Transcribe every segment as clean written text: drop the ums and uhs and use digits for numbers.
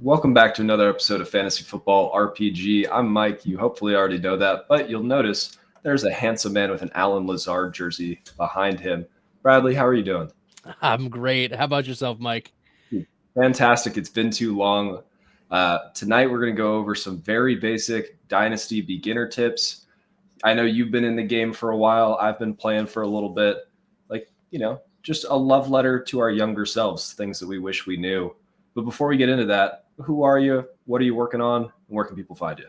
Welcome back to another episode of Fantasy Football RPG. I'm Mike. You hopefully already know that, but you'll notice there's a handsome man with an Alan Lazard jersey behind him. Bradley, how are you doing? I'm great. How about yourself, Mike? Fantastic. It's been too long. Tonight, we're going to go over some very basic Dynasty beginner tips. I know you've been in the game for a while. I've been playing for a little bit. Just a love letter to our younger selves, things that we wish we knew. But before we get into that, who are you? What are you working on? And where can people find you?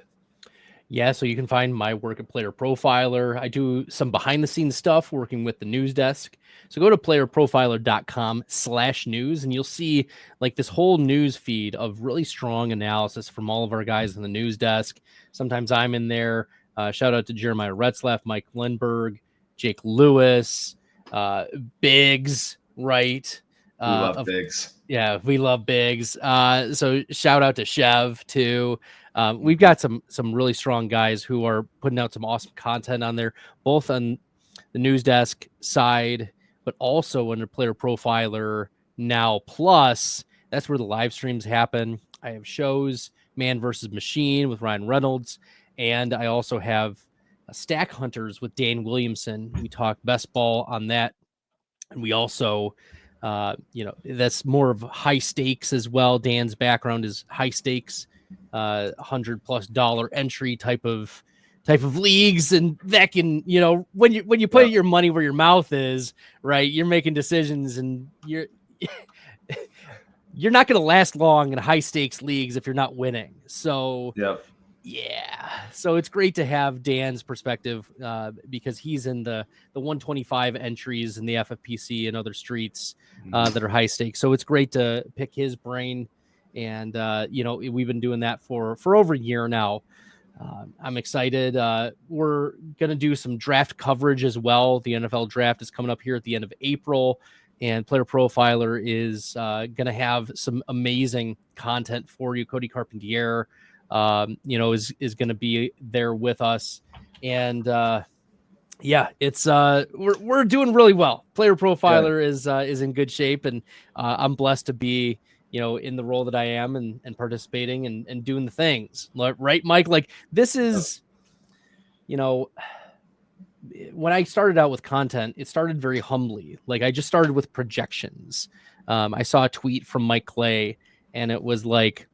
Yeah, so you can find my work at Player Profiler. I do some behind the scenes stuff working with the news desk. So go to playerprofiler.com/news and you'll see like this whole news feed of really strong analysis from all of our guys in the news desk. Sometimes I'm in there. Shout out to Jeremiah Retzlaff, Mike Lindbergh, Jake Lewis, Biggs, right? We love Biggs. Yeah, we love Biggs. So shout out to Chev too. We've got some really strong guys who are putting out some awesome content on there, both on the news desk side, but also under Player Profiler now. Plus, that's where the live streams happen. I have shows, Man versus Machine with Ryan Reynolds, and I also have Stack Hunters with Dan Williamson. We talk best ball on that, and we also that's more of high stakes as well. Dan's background is high stakes, $100+ entry type of leagues, and that can, when you put your money where your mouth is, right, you're making decisions, and you're not going to last long in high stakes leagues if you're not winning. So so it's great to have Dan's perspective because he's in the 125 entries in the FFPC and other streets that are high stakes. So it's great to pick his brain, and we've been doing that for over a year now. I'm excited. We're gonna do some draft coverage as well. The NFL draft is coming up here at the end of April, and Player Profiler is gonna have some amazing content for you. Cody Carpentier is going to be there with us, and it's we're doing really well. Player Profiler is in good shape, and I'm blessed to be in the role that I am and participating and doing the things, right, Mike? Like, this is when I started out with content, it started very humbly. Like, I just started with projections. I saw a tweet from Mike Clay, and it was like,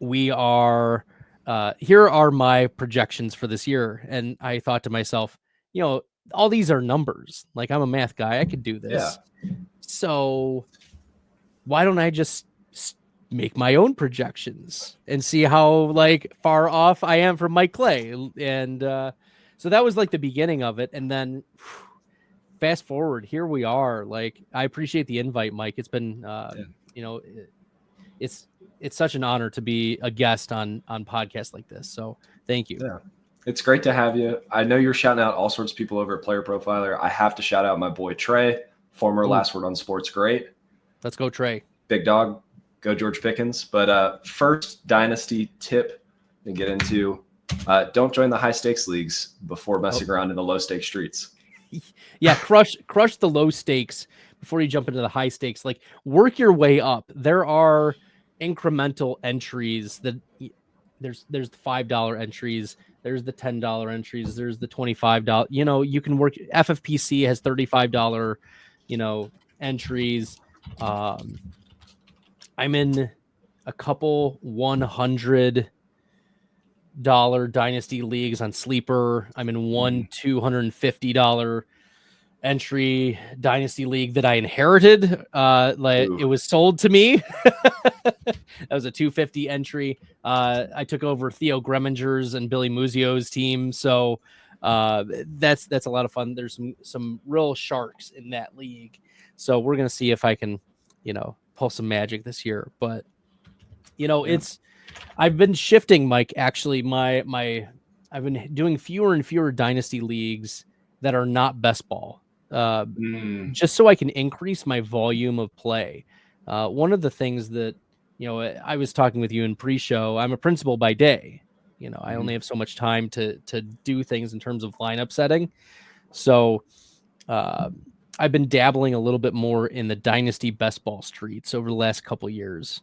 we are here are my projections for this year. And I thought to myself, all these are numbers. Like, I'm a math guy, I could do this. So why don't I just make my own projections and see how far off I am from Mike Clay? And so that was like the beginning of it. And then fast forward, here we are. Like, I appreciate the invite, Mike. It's been it's such an honor to be a guest on podcasts like this. So thank you. Yeah, it's great to have you. I know you're shouting out all sorts of people over at Player Profiler. I have to shout out my boy Trey, former Last Word on Sports great. Let's go, Trey. Big dog. Go George Pickens. But first Dynasty tip to get into, don't join the high stakes leagues before messing around in the low stakes streets. Yeah, crush the low stakes before you jump into the high stakes. Like, work your way up. There are incremental entries that there's the $5 entries, there's the $10 entries, there's the $25. You can work. FFPC has $35 entries. I'm in a couple $100 Dynasty leagues on Sleeper. I'm in one $250 entry Dynasty league that I inherited. It was sold to me. That was a 250 entry. I took over Theo Greminger's and Billy Muzio's team, so that's a lot of fun. There's some real sharks in that league, so we're gonna see if I can pull some magic this year. But I've been shifting, Mike. Actually, I've been doing fewer and fewer Dynasty leagues that are not best ball. Just so I can increase my volume of play. One of the things that, I was talking with you in pre-show, I'm a principal by day. I only have so much time to do things in terms of lineup setting. So I've been dabbling a little bit more in the Dynasty best ball streets over the last couple of years.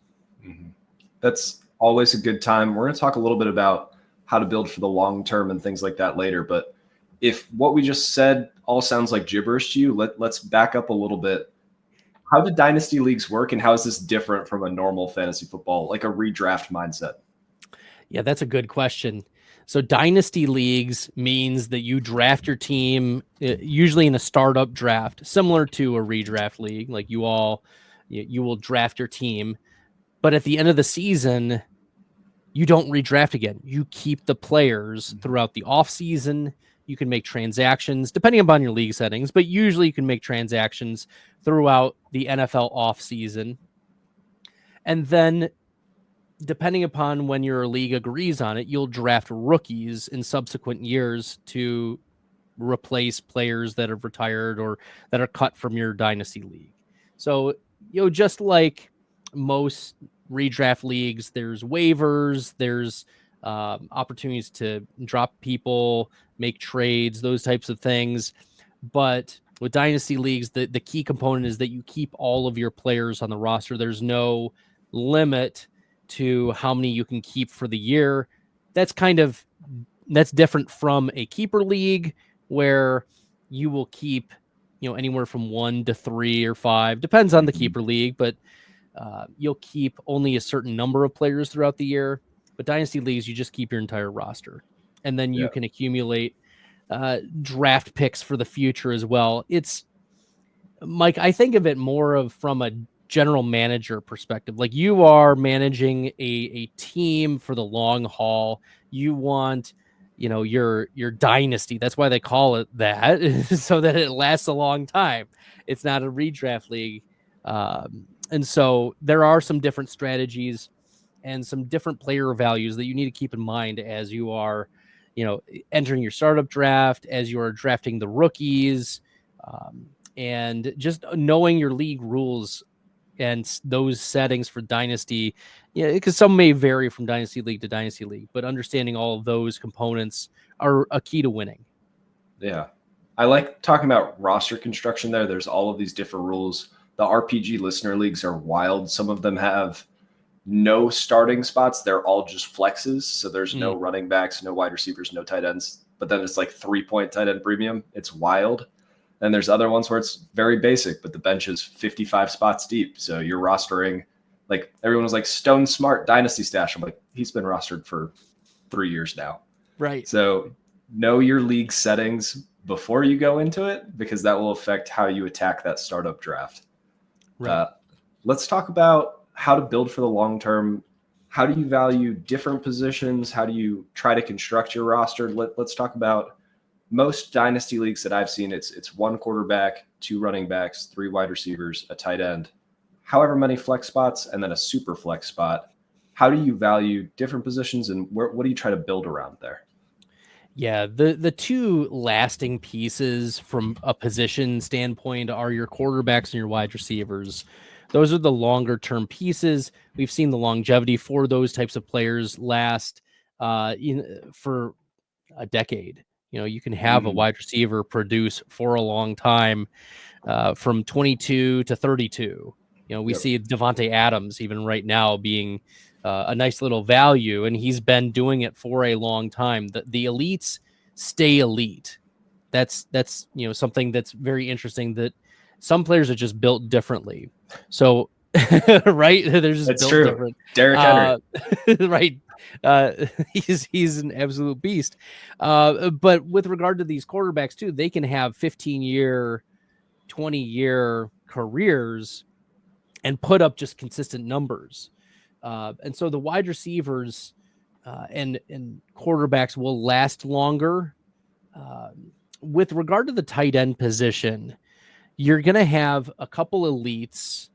That's always a good time. We're going to talk a little bit about how to build for the long term and things like that later. But if what we just said all sounds like gibberish to you, let's back up a little bit. How do dynasty leagues work, and how is this different from a normal fantasy football, like a redraft mindset? Yeah, that's a good question. So dynasty leagues means that you draft your team usually in a startup draft, similar to a redraft league. Like you will draft your team, but at the end of the season, you don't redraft again. You keep the players throughout the off season. You can make transactions depending upon your league settings, but usually you can make transactions throughout the NFL off season. And then depending upon when your league agrees on it, you'll draft rookies in subsequent years to replace players that have retired or that are cut from your dynasty league. So, just like most redraft leagues, there's waivers, there's opportunities to drop people, make trades, those types of things. But with dynasty leagues, the key component is that you keep all of your players on the roster. There's no limit to how many you can keep for the year. That's different from a keeper league where you will keep, anywhere from 1 to 3 or 5, depends on the keeper league, but you'll keep only a certain number of players throughout the year. But dynasty leagues, you just keep your entire roster, and then you can accumulate draft picks for the future as well. It's, Mike, I think of it more of from a general manager perspective. Like you are managing a team for the long haul. You want, your dynasty. That's why they call it that, so that it lasts a long time. It's not a redraft league. And so there are some different strategies and some different player values that you need to keep in mind as you are, entering your startup draft, as you are drafting the rookies, and just knowing your league rules and those settings for dynasty, because some may vary from dynasty league to dynasty league, but understanding all of those components are a key to winning. Yeah. I like talking about roster construction there. There's all of these different rules. The RPG listener leagues are wild. Some of them have no starting spots. They're all just flexes. So there's no running backs, no wide receivers, no tight ends. But then it's like 3-point tight end premium. It's wild. And there's other ones where it's very basic, but the bench is 55 spots deep. So you're rostering, like everyone was like, Stone Smart Dynasty Stash. I'm like, he's been rostered for 3 years now. Right. So know your league settings before you go into it, because that will affect how you attack that startup draft. Right. Let's talk about how to build for the long term. How do you value different positions? How do you try to construct your roster? Let's talk about most dynasty leagues that I've seen. It's 1 quarterback, 2 running backs, 3 wide receivers, a tight end, however many flex spots, and then a super flex spot. How do you value different positions, and what do you try to build around there? Yeah, the 2 lasting pieces from a position standpoint are your quarterbacks and your wide receivers. Those are the longer term pieces. We've seen the longevity for those types of players last for a decade. You can have a wide receiver produce for a long time, from 22 to 32. We see Devontae Adams even right now being a nice little value, and he's been doing it for a long time. The elites stay elite. That's something that's very interesting, that some players are just built differently. So right, they're just That's built true. different. Derrick Henry, right. He's an absolute beast. But with regard to these quarterbacks too, they can have 15-year, 20-year careers and put up just consistent numbers. And so the wide receivers and quarterbacks will last longer. With regard to the tight end position, you're going to have a couple elites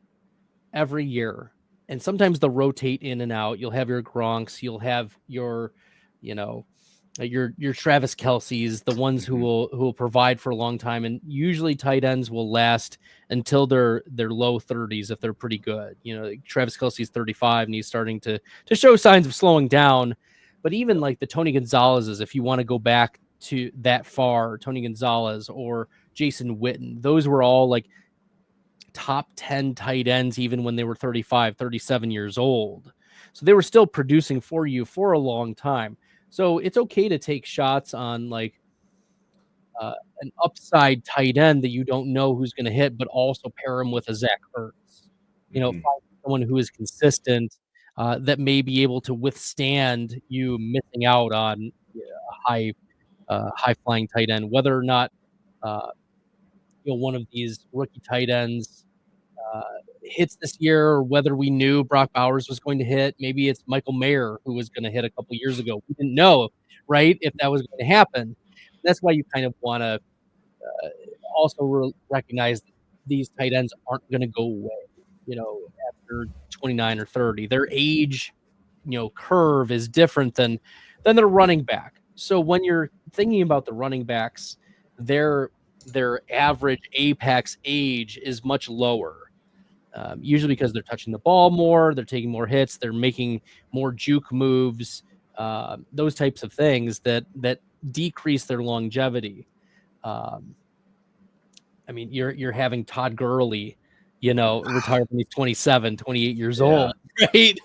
every year, and sometimes they'll rotate in and out. You'll have your Gronks, you'll have your Travis Kelce's, the ones who will provide for a long time, and usually tight ends will last until their low 30s if they're pretty good. Travis Kelce's 35 and he's starting to show signs of slowing down. But even like the Tony Gonzalez's, if you want to go back to that far, Tony Gonzalez or Jason Witten, those were all like top 10 tight ends even when they were 35, 37 years old. So they were still producing for you for a long time. So it's okay to take shots on like an upside tight end that you don't know who's going to hit, but also pair him with a Zach Ertz. Find someone who is consistent that may be able to withstand you missing out on a high flying tight end, whether or not one of these rookie tight ends hits this year, or whether we knew Brock Bowers was going to hit. Maybe it's Michael Mayer who was going to hit a couple years ago. We didn't know, right, if that was going to happen. That's why you kind of want to also recognize that these tight ends aren't going to go away, after 29 or 30. Their age, curve is different than their running back. So when you're thinking about the running backs, their average apex age is much lower. Usually because they're touching the ball more, they're taking more hits, they're making more juke moves, those types of things that decrease their longevity. You're having Todd Gurley, retire when he's 27, 28 years old, right?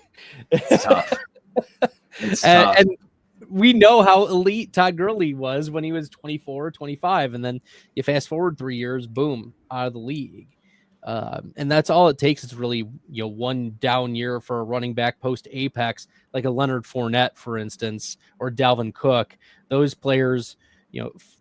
It's tough. And we know how elite Todd Gurley was when he was 24, 25. And then you fast forward 3 years, boom, out of the league. And that's all it takes. It's really, one down year for a running back post apex, like a Leonard Fournette, for instance, or Dalvin Cook. Those players,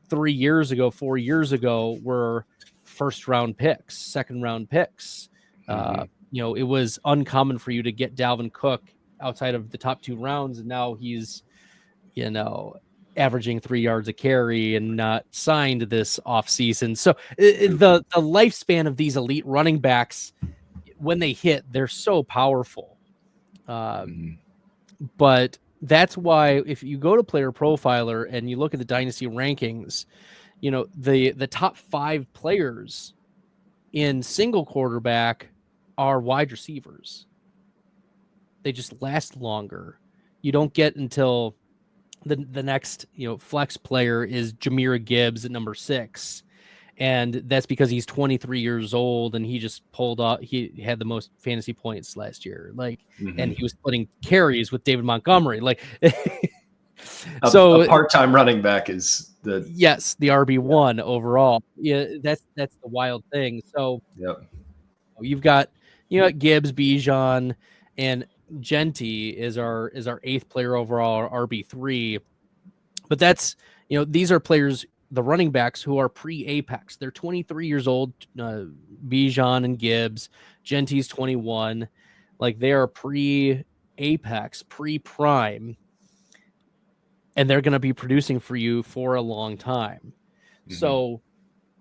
3 years ago, 4 years ago, were first round picks, second round picks. It was uncommon for you to get Dalvin Cook outside of the top 2 rounds. And now he's, averaging 3 yards a carry and not signed this offseason. So the lifespan of these elite running backs, when they hit, they're so powerful. But that's why if you go to Player Profiler and you look at the Dynasty rankings, the top 5 players in single quarterback are wide receivers. They just last longer. You don't get until the next, flex player is Jahmyr Gibbs at number 6. And that's because he's 23 years old and he just pulled off. He had the most fantasy points last year. And he was splitting carries with David Montgomery. So a part-time running back is the RB1 overall. Yeah. That's the wild thing. So you've got, Gibbs, Bijan, and Genty is our 8th player overall, our RB3. But that's, these are players, the running backs who are pre-apex. They're 23 years old, Bijan and Gibbs. Genty's 21. They are pre-apex, pre-prime, and they're going to be producing for you for a long time. So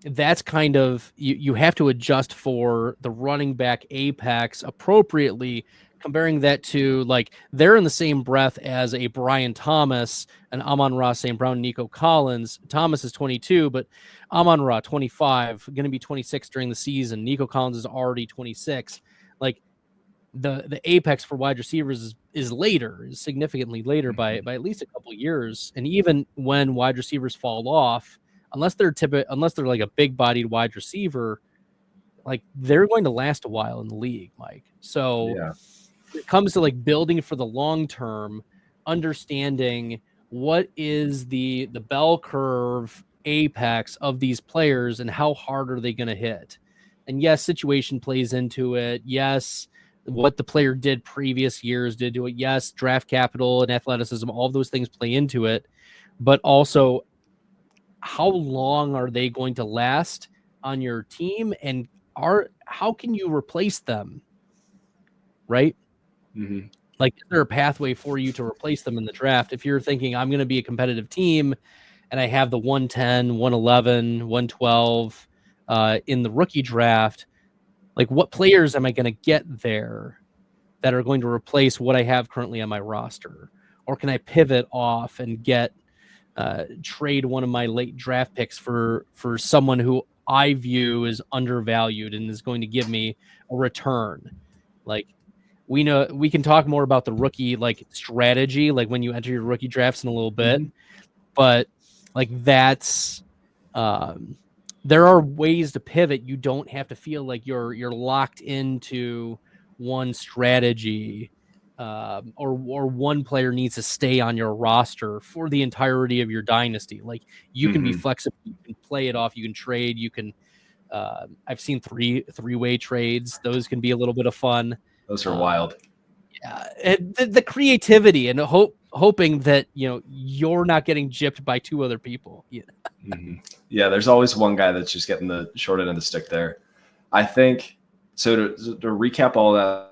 that's kind of, you have to adjust for the running back apex appropriately, comparing that to they're in the same breath as a Brian Thomas, and Amon-Ra St. Brown, Nico Collins. Thomas is 22, but Amon-Ra 25, going to be 26 during the season. Nico Collins is already 26. The apex for wide receivers is significantly later by at least a couple years. And even when wide receivers fall off, unless they're like a big-bodied wide receiver, they're going to last a while in the league, Mike. So it comes to building for the long term, understanding what is the bell curve apex of these players and how hard are they going to hit. And yes, situation plays into it. Yes, what the player did previous years did to it. Yes, draft capital and athleticism, all of those things play into it. But also, how long are they going to last on your team, and how can you replace them, right? Is there a pathway for you to replace them in the draft? If you're thinking, I'm going to be a competitive team and I have the 110, 111, 112 in the rookie draft, what players am I going to get there that are going to replace what I have currently on my roster? Or can I pivot off and trade one of my late draft picks for someone who I view as undervalued and is going to give me a return? We know we can talk more about the rookie strategy, when you enter your rookie drafts in a little bit, but that's there are ways to pivot. You don't have to feel like you're locked into one strategy or one player needs to stay on your roster for the entirety of your dynasty. Like you can be flexible, you can play it off, you can trade, you can. I've seen three-way trades; those can be a little bit of fun. Those are wild. Yeah, and the creativity and hoping that you're not getting gypped by two other people. Yeah. Yeah, there's always one guy that's just getting the short end of the stick there. I think so. To recap all that, I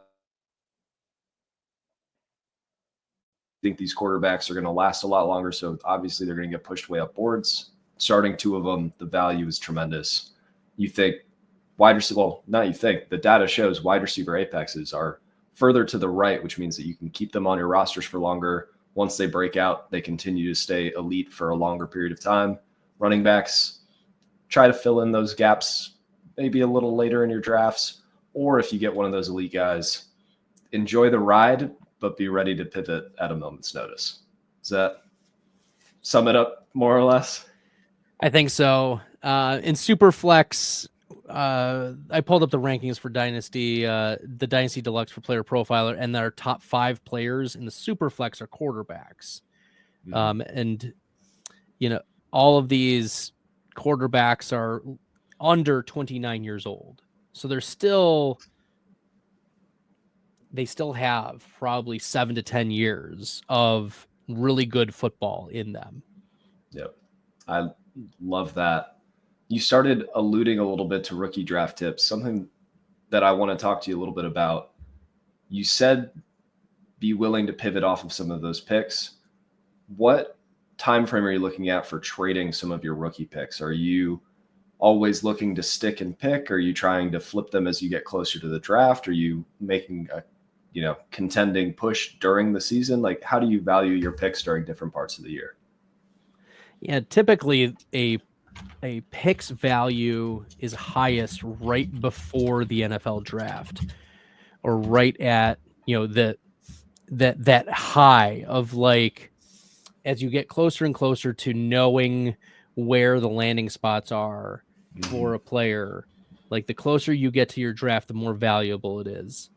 think these quarterbacks are going to last a lot longer. So obviously they're going to get pushed way up boards. Starting two of them, the value is tremendous. You think wide receiver, well, not you think, the data shows wide receiver apexes are further to the right, which means that you can keep them on your rosters for longer. Once they break out, they continue to stay elite for a longer period of time. Running backs, try to fill in those gaps maybe a little later in your drafts. Or if you get one of those elite guys, enjoy the ride, but be ready to pivot at a moment's notice. Does that sum it up more or less? I think so. In Superflex, I pulled up the rankings for Dynasty, the Dynasty Deluxe for Player Profiler, and their top 5 players in the Superflex are quarterbacks. And, all of these quarterbacks are under 29 years old. So they still have probably 7 to 10 years of really good football in them. Yep. I love that. You started alluding a little bit to rookie draft tips, something that I want to talk to you a little bit about. You said be willing to pivot off of some of those picks. What time frame are you looking at for trading some of your rookie picks? Are you always looking to stick and pick? Are you trying to flip them as you get closer to the draft? Are you making a contending push during the season? Like, how do you value your picks during different parts of the year? Yeah, typically a pick's value is highest right before the NFL draft, or right at that high of, like, as you get closer and closer to knowing where the landing spots are for a player. Like, the closer you get to your draft, the more valuable it is.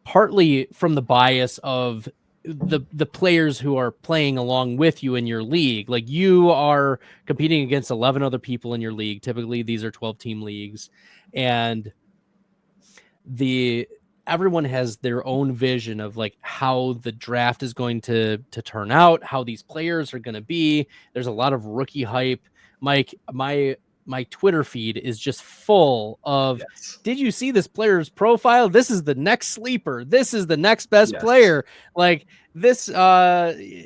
Partly from the bias of the players who are playing along with you in your league. Like, you are competing against 11 other people in your league. Typically these are 12-team leagues, and everyone has their own vision of, like, how the draft is going to turn out, how these players are going to be. There's a lot of rookie hype. Mike, my Twitter feed is just full of, did you see this player's profile? This is the next sleeper. This is the next best player. Like this, Genty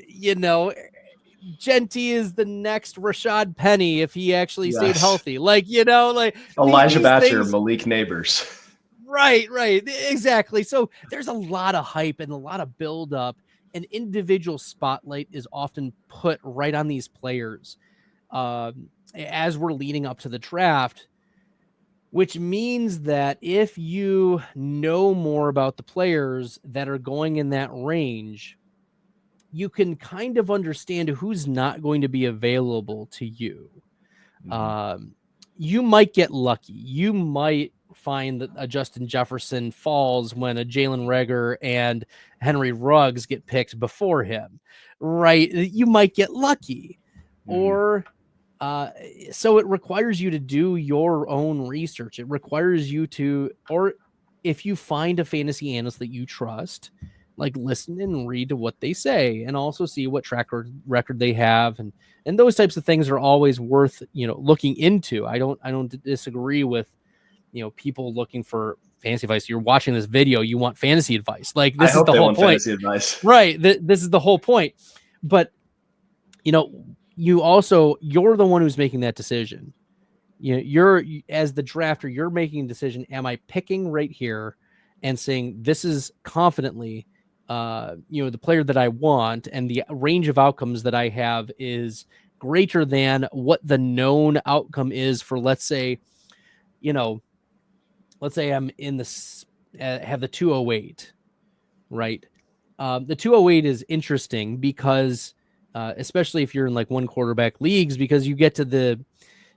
is the next Rashad Penny if he actually stayed healthy. Like, like Elijah Batcher, Malik Neighbors. Right, exactly. So there's a lot of hype and a lot of buildup. An individual spotlight is often put right on these players as we're leading up to the draft, which means that if you know more about the players that are going in that range, you can kind of understand who's not going to be available to you. You might get lucky. You might find that a Justin Jefferson falls when a Jalen Reagor and Henry Ruggs get picked before him, right? You might get lucky. Or so it requires you to do your own research. It requires you to, or if you find a fantasy analyst that you trust, like, listen and read to what they say, and also see what track record they have, and those types of things are always worth looking into. I don't disagree with people looking for fantasy advice.'re watching this video, you want fantasy advice. Like, this is the whole point, right? This is the whole point. But you're the one who's making that decision. You're, as the drafter, you're making a decision. Am I picking right here and saying this is confidently the player that I want, and the range of outcomes that I have is greater than what the known outcome is for, let's say I'm in this have the 208, right? The 208 is interesting because especially if you're in like one quarterback leagues, because you get to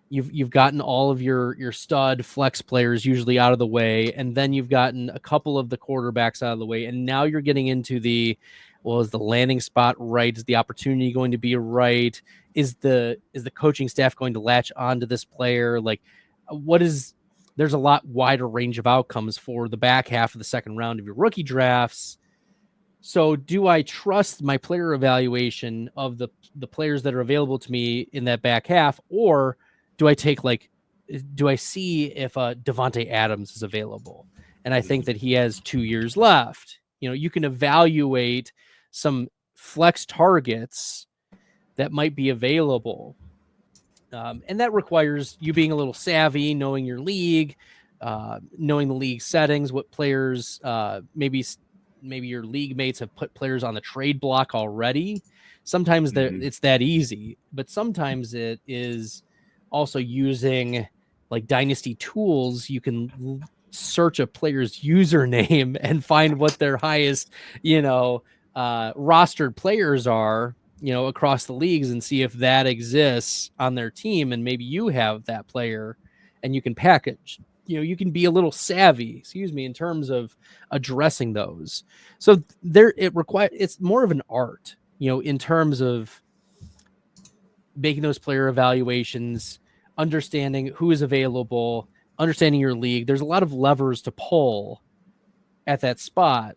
you've gotten all of your stud flex players usually out of the way, and then you've gotten a couple of the quarterbacks out of the way, and now you're getting into is the landing spot right? Is the opportunity going to be right? Is the coaching staff going to latch onto this player? Like, there's a lot wider range of outcomes for the back half of the second round of your rookie drafts. So do I trust my player evaluation of the players that are available to me in that back half, or do I see if Devontae Adams is available? And I think that he has 2 years left. You can evaluate some flex targets that might be available. And that requires you being a little savvy, knowing your league, knowing the league settings, what players, maybe your league mates have put players on the trade block already. Sometimes it's that easy, but sometimes it is also using like Dynasty tools. You can search a player's username and find what their highest, rostered players are, across the leagues, and see if that exists on their team. And maybe you have that player and you can package, you can be a little savvy, in terms of addressing those. So it's more of an art, in terms of making those player evaluations, understanding who is available, understanding your league. There's a lot of levers to pull at that spot.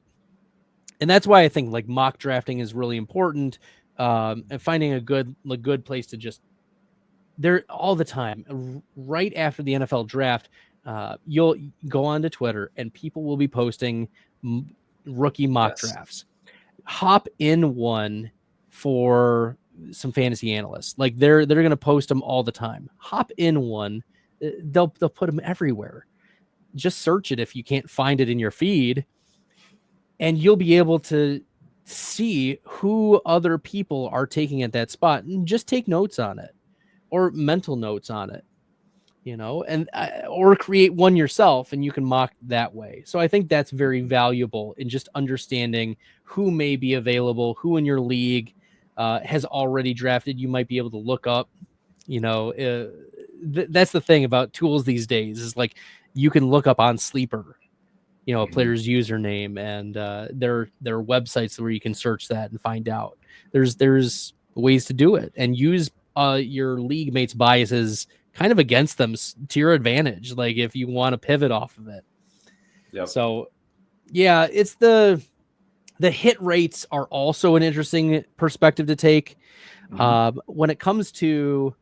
And that's why I think like mock drafting is really important. And finding a good place to just there all the time, right after the NFL draft, you'll go onto Twitter and people will be posting rookie mock drafts. Hop in one for some fantasy analysts. Like they're going to post them all the time. Hop in one. They'll put them everywhere. Just search it if you can't find it in your feed, and you'll be able to see who other people are taking at that spot and just take notes on it, or mental notes on it, and or create one yourself and you can mock that way. So I think that's very valuable in just understanding who may be available, who in your league has already drafted. You might be able to look up, that's the thing about tools these days, is like you can look up on Sleeper, a player's username, and there are websites where you can search that and find out. There's ways to do it and use your league mates' biases kind of against them to your advantage. Like if you want to pivot off of it. Yep. So yeah, it's the hit rates are also an interesting perspective to take. When it comes to,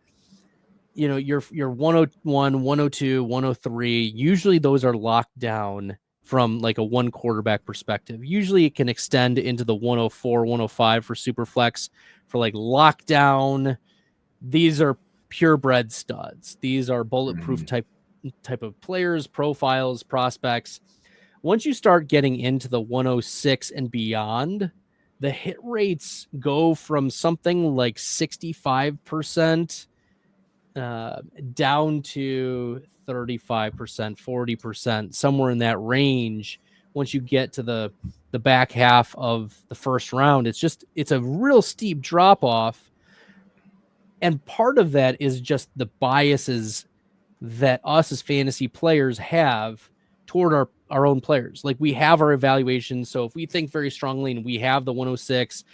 your 101, 102, 103, usually those are locked down from like a one quarterback perspective. Usually it can extend into the 104, 105 for super flex, for like lockdown. These are purebred studs. These are bulletproof type of players, profiles, prospects. Once you start getting into the 106 and beyond, the hit rates go from something like 65% down to 35%, 40%, somewhere in that range. Once you get to the back half of the first round, it's a real steep drop off. And part of that is just the biases that us as fantasy players have toward our own players. Like we have our evaluation. So if we think very strongly and we have the 106,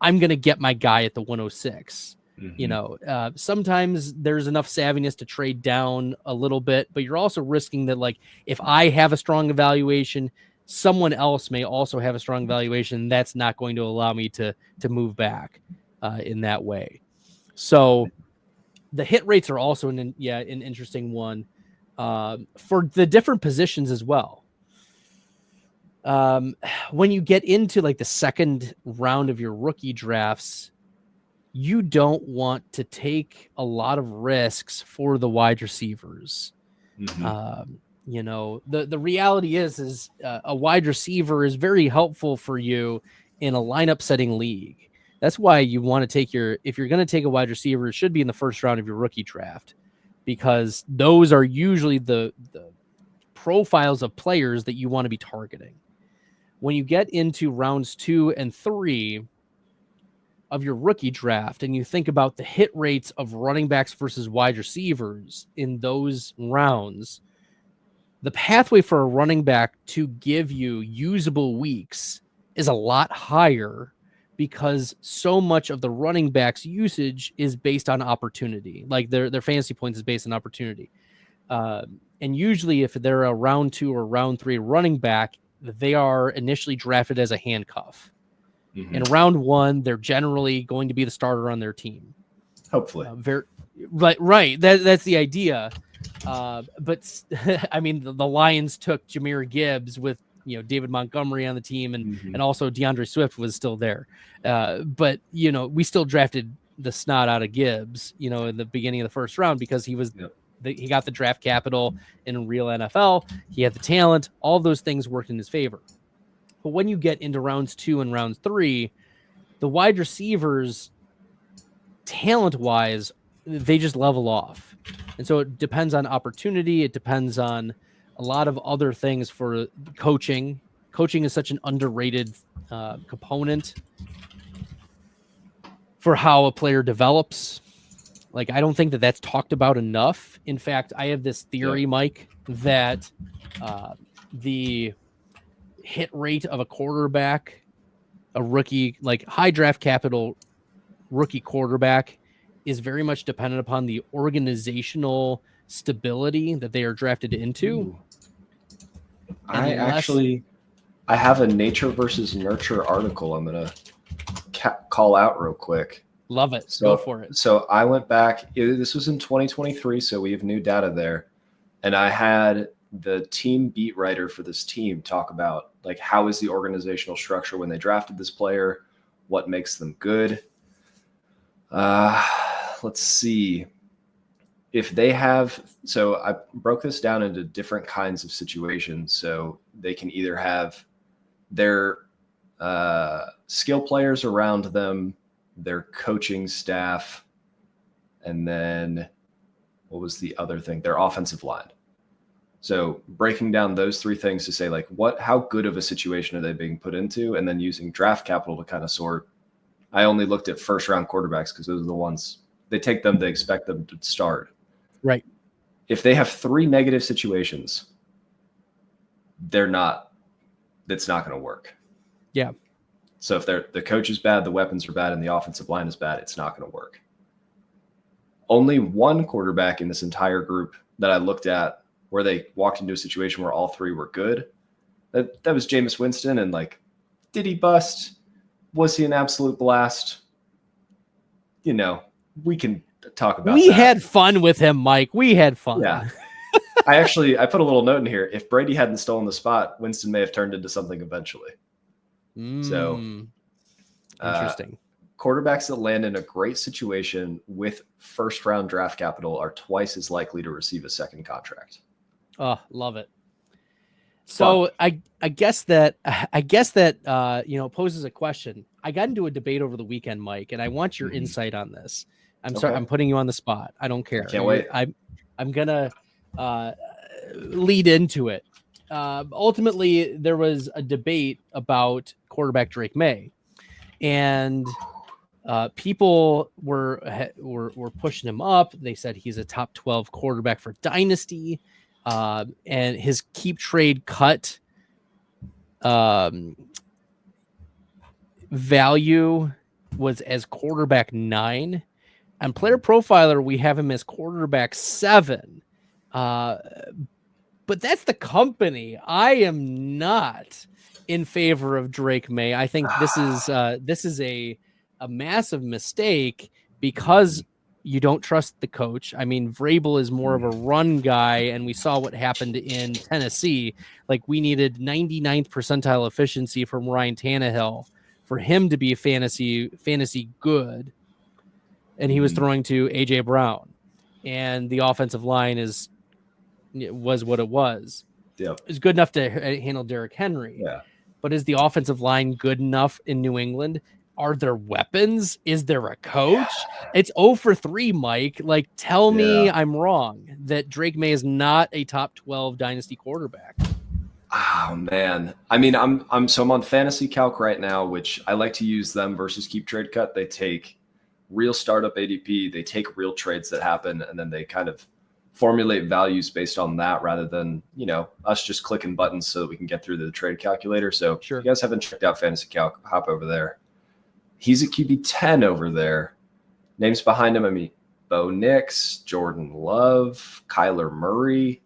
I'm going to get my guy at the 106. Sometimes there's enough savviness to trade down a little bit, but you're also risking that, like, if I have a strong evaluation, someone else may also have a strong evaluation. That's not going to allow me to move back in that way. So the hit rates are also an interesting one for the different positions as well. When you get into like the second round of your rookie drafts, you don't want to take a lot of risks for the wide receivers. The reality is a wide receiver is very helpful for you in a lineup setting league. That's why you want to take if you're going to take a wide receiver, it should be in the first round of your rookie draft, because those are usually the profiles of players that you want to be targeting. When you get into rounds 2 and 3, of your rookie draft and you think about the hit rates of running backs versus wide receivers in those rounds, the pathway for a running back to give you usable weeks is a lot higher because so much of the running back's usage is based on opportunity. Like their fantasy points is based on opportunity. And usually if they're a round 2 or round 3 running back, they are initially drafted as a handcuff. In round 1, they're generally going to be the starter on their team. Hopefully. Right. That's the idea. But I mean, the Lions took Jahmyr Gibbs with, David Montgomery on the team and also DeAndre Swift was still there. But, we still drafted the snot out of Gibbs, in the beginning of the first round because he was, he got the draft capital in real NFL. He had the talent. All those things worked in his favor. But when you get into rounds 2 and rounds 3, the wide receivers, talent-wise, they just level off. And so it depends on opportunity. It depends on a lot of other things for coaching. Coaching is such an underrated component for how a player develops. Like, I don't think that that's talked about enough. In fact, I have this theory, Mike, that the hit rate of a quarterback, a rookie, like high draft capital rookie quarterback, is very much dependent upon the organizational stability that they are drafted into. I have a nature versus nurture article I'm going to call out real quick. Love it. Go for it. So I went back. This was in 2023, so we have new data there. And I had the team beat writer for this team talk about, like, how is the organizational structure when they drafted this player? What makes them good? Let's see. If they have, so I broke this down into different kinds of situations. So they can either have their skill players around them, their coaching staff, and then what was the other thing? Their offensive line. So breaking down those 3 things to say, like, how good of a situation are they being put into? And then using draft capital to kind of sort. I only looked at first round quarterbacks because those are the ones they take them, they expect them to start. Right. If they have 3 negative situations, that's not going to work. Yeah. So if the coach is bad, the weapons are bad, and the offensive line is bad, it's not going to work. Only one quarterback in this entire group that I looked at where they walked into a situation where all 3 were good, that was Jameis Winston. And, like, did he bust? Was he an absolute blast? We can talk about We that. had fun with him, Mike. We had fun. Yeah. I put a little note in here. If Brady hadn't stolen the spot, Winston may have turned into something eventually. So interesting. Quarterbacks that land in a great situation with first round draft capital are twice as likely to receive a second contract. Oh, love it. So I guess that poses a question. I got into a debate over the weekend, Mike, and I want your insight on this. Sorry, I'm putting you on the spot. I don't care. I can't wait. I'm gonna lead into it. Ultimately, there was a debate about quarterback Drake Maye, and people were pushing him up. They said he's a top 12 quarterback for Dynasty, and his keep trade cut value was as quarterback 9. On Player Profiler, we have him as quarterback 7. But that's the company. I am not in favor of Drake Maye. I think this is a massive mistake because you don't trust the coach. I mean, Vrabel is more of a run guy, and we saw what happened in Tennessee. Like, we needed 99th percentile efficiency from Ryan Tannehill for him to be fantasy good, and he was throwing to A.J. Brown, and the offensive line was what it was. Yep. It's good enough to handle Derrick Henry. Yeah. But is the offensive line good enough in New England? Are there weapons? Is there a coach? Yeah. It's 0 for 3, Mike. Like, tell me I'm wrong that Drake Maye is not a top 12 dynasty quarterback. Oh man. I mean, I'm on Fantasy Calc right now, which I like to use them versus Keep Trade Cut. They take real startup ADP, they take real trades that happen, and then they kind of formulate values based on that rather than, us just clicking buttons so that we can get through the trade calculator. So Sure. if you guys haven't checked out Fantasy Calc, hop over there. He's at QB 10 over there. Names behind him, I mean, Bo Nix, Jordan Love, Kyler Murray.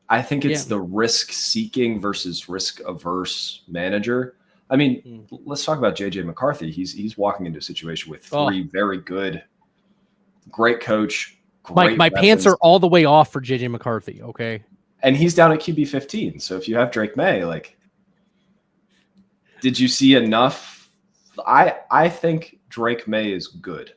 I think it's the risk-seeking versus risk-averse manager. I mean, let's talk about JJ McCarthy. He's walking into a situation with three very good, great coach. Great my pants are all the way off for JJ McCarthy. Okay, and he's down at QB 15. So if you have Drake Maye, like, did you see enough? I think Drake Maye is good.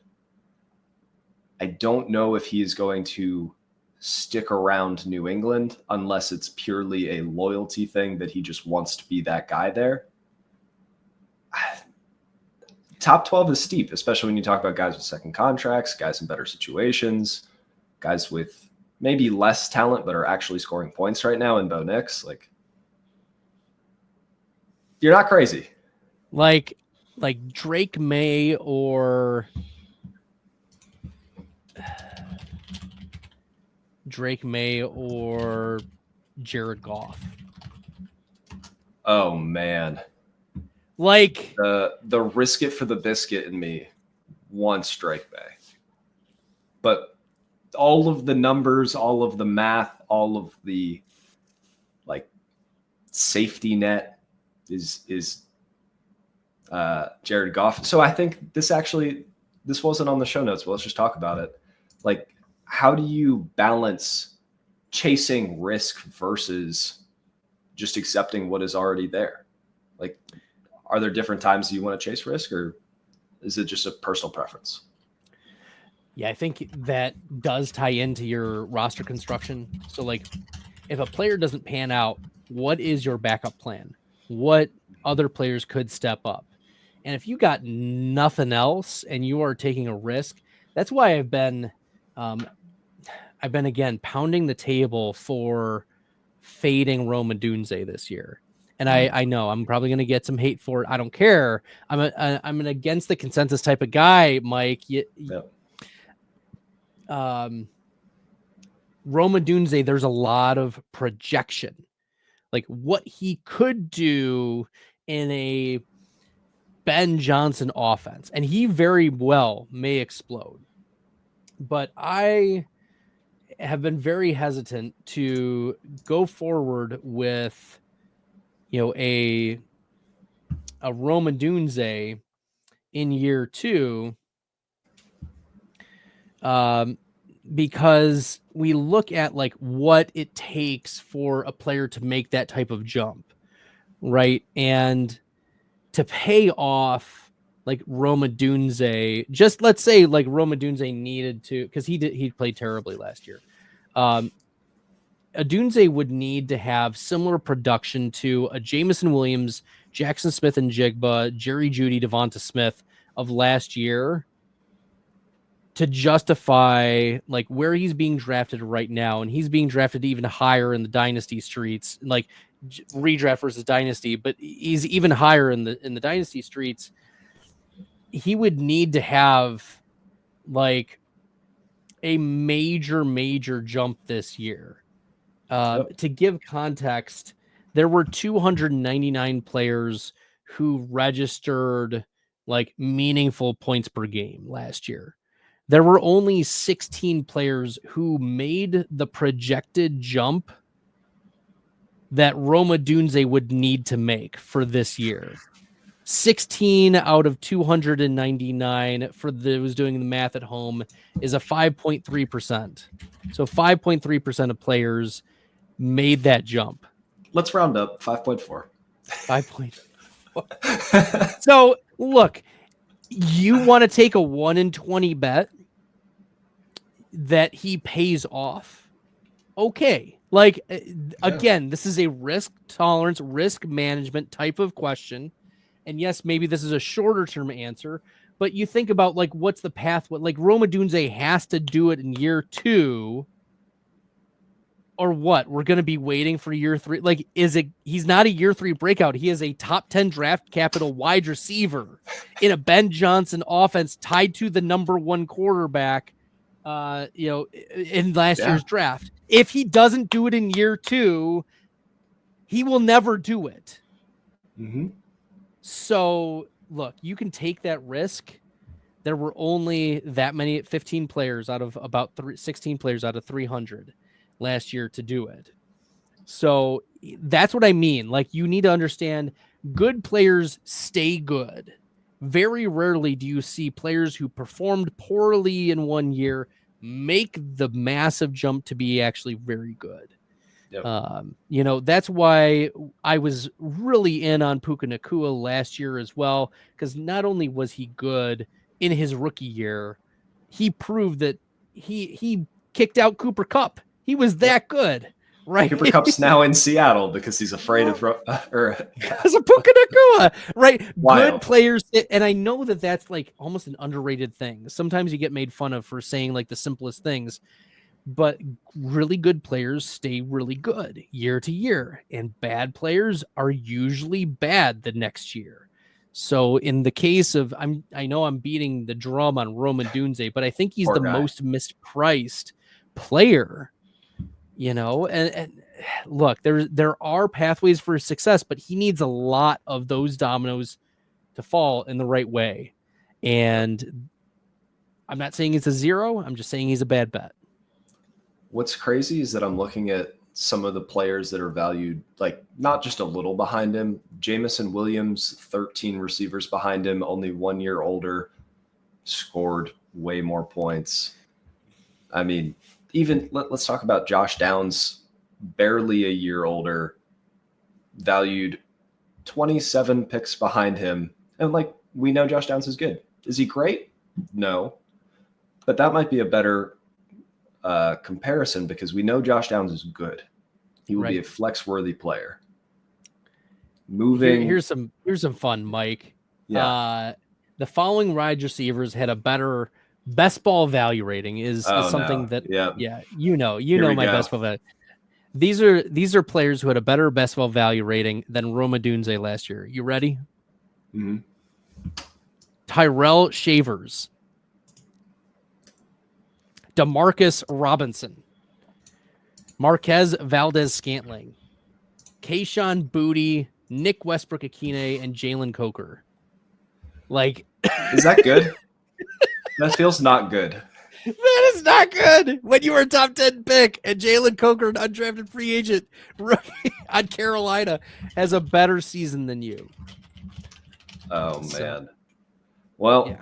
I don't know if he is going to stick around New England unless it's purely a loyalty thing that he just wants to be that guy there. Top 12 is steep, especially when you talk about guys with second contracts, guys in better situations, guys with maybe less talent but are actually scoring points right now in Bo Nix. Like, you're not crazy. Like Drake Maye or Jared Goff. Oh man. Like the risk it for the biscuit in me wants Drake Maye. But all of the numbers, all of the math, all of the like safety net is Jared Goff. So I think this wasn't on the show notes, but let's just talk about it. Like, how do you balance chasing risk versus just accepting what is already there? Like, are there different times you want to chase risk, or is it just a personal preference? Yeah, I think that does tie into your roster construction. So, like, if a player doesn't pan out, what is your backup plan? What other players could step up? And if you got nothing else and you are taking a risk, that's why I've been again pounding the table for fading Rome Odunze this year. And I know I'm probably going to get some hate for it. I don't care. I'm an against the consensus type of guy, Mike. Rome Odunze, there's a lot of projection, like what he could do in a Ben Johnson offense, and he very well may explode. But I have been very hesitant to go forward with, a Rome Odunze in year 2, because we look at like what it takes for a player to make that type of jump, right? And to pay off like Rome Odunze, just let's say like Rome Odunze needed to, because he played terribly last year. Odunze would need to have similar production to a Jameson Williams, Jackson Smith and Jigba, Jerry Jeudy, Devonta Smith of last year to justify like where he's being drafted right now. And he's being drafted even higher in the dynasty streets, like redraft versus dynasty, but he's even higher in the dynasty streets. He would need to have like a major jump this year. To give context, there were 299 players who registered like meaningful points per game last year. There were only 16 players who made the projected jump that Rome Odunze would need to make for this year. 16 out of 299 for those doing the math at home is a 5.3%. So 5.3% of players made that jump. Let's round up 5.4. 5.4. So look, you want to take a 1 in 20 bet that he pays off. Okay. Like, again, this is a risk tolerance, risk management type of question. And yes, maybe this is a shorter term answer, but you think about like, what's the path? What like Rome Odunze has to do it in year 2 Or what? We're going to be waiting for year 3. Like, he's not a year 3 breakout. He is a top 10 draft capital wide receiver in a Ben Johnson offense tied to the number 1 quarterback, in last year's draft. If he doesn't do it in year 2, he will never do it. Mm-hmm. So look, you can take that risk. There were only that many, 15 players out of about 16 players out of 300 last year to do it. So that's what I mean. Like, you need to understand, good players stay good. Very rarely do you see players who performed poorly in one year make the massive jump to be actually very good. Yep. That's why I was really in on Puka Nacua last year as well, because not only was he good in his rookie year, he proved that he kicked out Cooper Kupp. He was that good, right? Cooper Kupp's now in Seattle because he's afraid of because of Puka Nacua, right? Wild. Good players, and I know that that's like almost an underrated thing. Sometimes you get made fun of for saying like the simplest things, but really good players stay really good year to year, and bad players are usually bad the next year. So in the case of, I know I'm beating the drum on Rome Odunze, but I think he's the most mispriced player, and look, there are pathways for success, but he needs a lot of those dominoes to fall in the right way. And I'm not saying it's a 0. I'm just saying he's a bad bet. What's crazy is that I'm looking at some of the players that are valued, like, not just a little behind him. Jamison Williams, 13 receivers behind him, only 1 year older, scored way more points. I mean, even let's talk about Josh Downs, barely a year older, valued 27 picks behind him. And like, we know Josh Downs is good. Is he great? No. But that might be a better comparison, because we know Josh Downs is good. He will be a flex-worthy player. Here's some fun, Mike. Yeah. The following wide receivers had a better best ball value rating is something that my best ball value. These are players who had a better best ball value rating than Rome Odunze last year. You ready? Mm-hmm. Tyrell Shavers, Demarcus Robinson, Marquez Valdez-Scantling, Kayshon Boutte, Nick Westbrook-Akine, and Jalen Coker. Like, is that good? That feels not good. That is not good. When you were a top 10 pick and Jalen Coker, an undrafted free agent rookie on Carolina, has a better season than you. Oh, man. Well,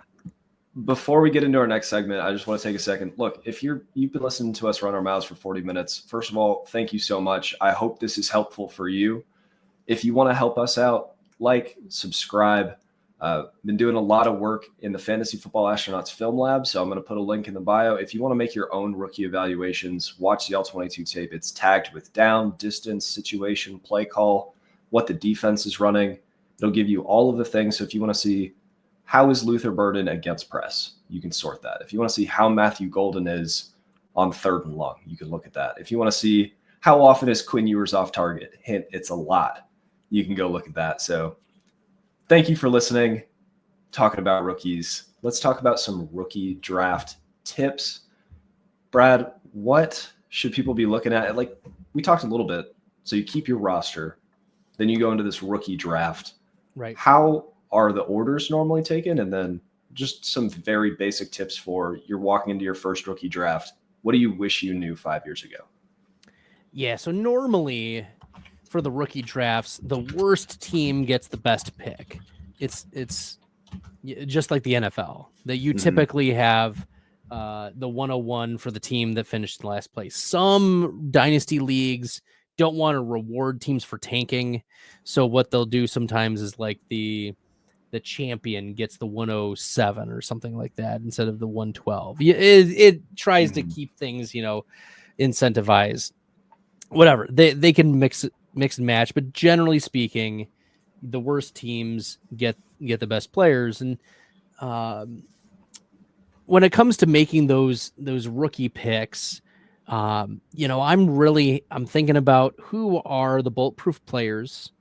before we get into our next segment, I just want to take a second. Look, if you've been listening to us run our mouths for 40 minutes, first of all, thank you so much. I hope this is helpful for you. If you want to help us out, like, subscribe. Been doing a lot of work in the Fantasy Football Astronauts Film Lab, so I'm going to put a link in the bio. If you want to make your own rookie evaluations, watch the L22 tape. It's tagged with down, distance, situation, play call, what the defense is running. It'll give you all of the things. So if you want to see how is Luther Burden against press, you can sort that. If you want to see how Matthew Golden is on 3rd and long, you can look at that. If you want to see how often is Quinn Ewers off target, hint, it's a lot. You can go look at that. So thank you for listening, talking about rookies. Let's talk about some rookie draft tips. Brad, what should people be looking at? Like, we talked a little bit. So you keep your roster, then you go into this rookie draft. Right. How are the orders normally taken? And then just some very basic tips for you're walking into your first rookie draft. What do you wish you knew 5 years ago? Yeah, so normally for the rookie drafts, the worst team gets the best pick. It's just like the NFL, that you typically have the 101 for the team that finished in last place. Some dynasty leagues don't want to reward teams for tanking, so what they'll do sometimes is like the champion gets the 107 or something like that instead of the 112. It tries to keep things, incentivized. Whatever, they can mix and match, but generally speaking, the worst teams get the best players. And when it comes to making those rookie picks, I'm thinking about who are the bulletproof players,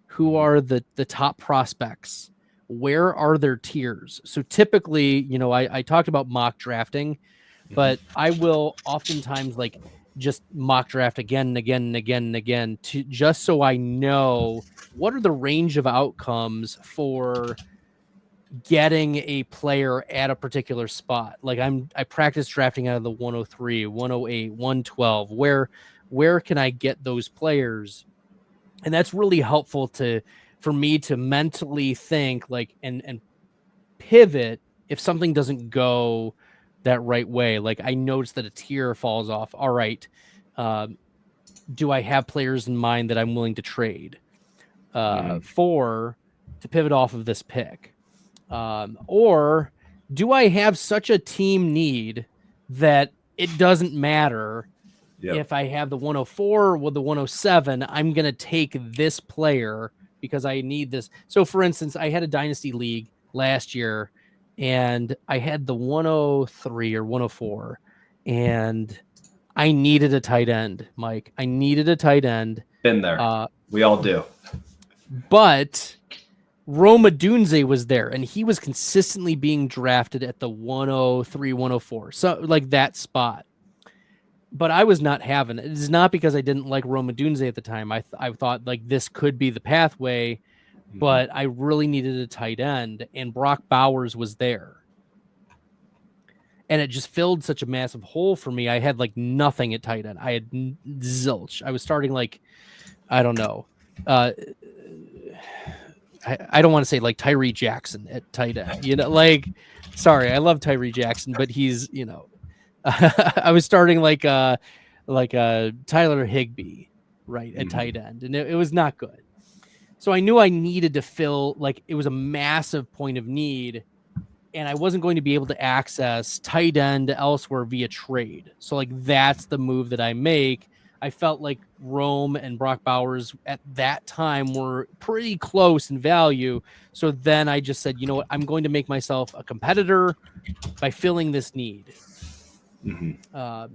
who are the top prospects, where are their tiers. So typically, I talked about mock drafting, but I will oftentimes like just mock draft again and again and again and again to just so I know what are the range of outcomes for getting a player at a particular spot. Like I practice drafting out of the 103, 108, 112. Where can I get those players? And that's really helpful for me to mentally think like and pivot if something doesn't go that right way. Like I notice that a tier falls off. All right. Do I have players in mind that I'm willing to trade to pivot off of this pick? Or do I have such a team need that it doesn't matter if I have the 104 or the 107, I'm going to take this player because I need this. So for instance, I had a dynasty league last year and I had the 103 or 104 and I needed a tight end, Mike. I needed a tight end. Been there. We all do. But Rome Odunze was there, and he was consistently being drafted at the 103, 104. So like that spot. But I was not having it. It's not because I didn't like Rome Odunze at the time. I thought like this could be the pathway, but I really needed a tight end, and Brock Bowers was there. And it just filled such a massive hole for me. I had like nothing at tight end. I had zilch. I was starting like, I don't know. I don't want to say like Tyree Jackson at tight end, sorry, I love Tyree Jackson, but he's, I was starting like Tyler Higbee, right, at tight end, and it was not good. So I knew I needed to fill, like, it was a massive point of need, and I wasn't going to be able to access tight end elsewhere via trade. So like that's the move that I make. I felt like Rome and Brock Bowers at that time were pretty close in value. So then I just said, you know what, I'm going to make myself a competitor by filling this need.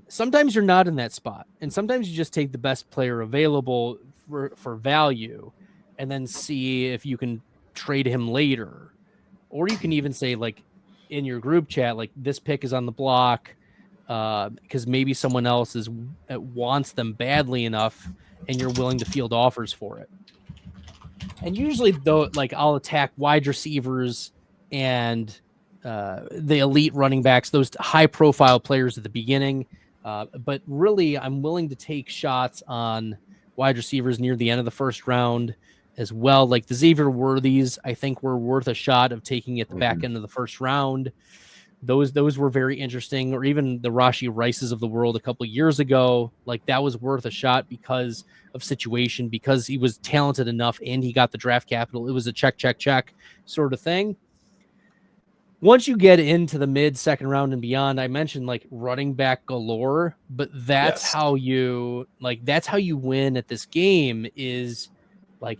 Sometimes you're not in that spot, and sometimes you just take the best player available for value and then see if you can trade him later. Or you can even say, like, in your group chat, like, this pick is on the block because maybe someone else wants them badly enough and you're willing to field offers for it. And usually, though, like, I'll attack wide receivers and the elite running backs, those high-profile players at the beginning. But really, I'm willing to take shots on wide receivers near the end of the first round as well. Like the Xavier Worthies, I think were worth a shot of taking at the back end of the first round. Those were very interesting. Or even the Rashee Rices of the world a couple of years ago, like that was worth a shot because of situation, because he was talented enough and he got the draft capital. It was a check sort of thing. Once you get into the mid-second round and beyond, I mentioned like running back galore, but that's how you win at this game is like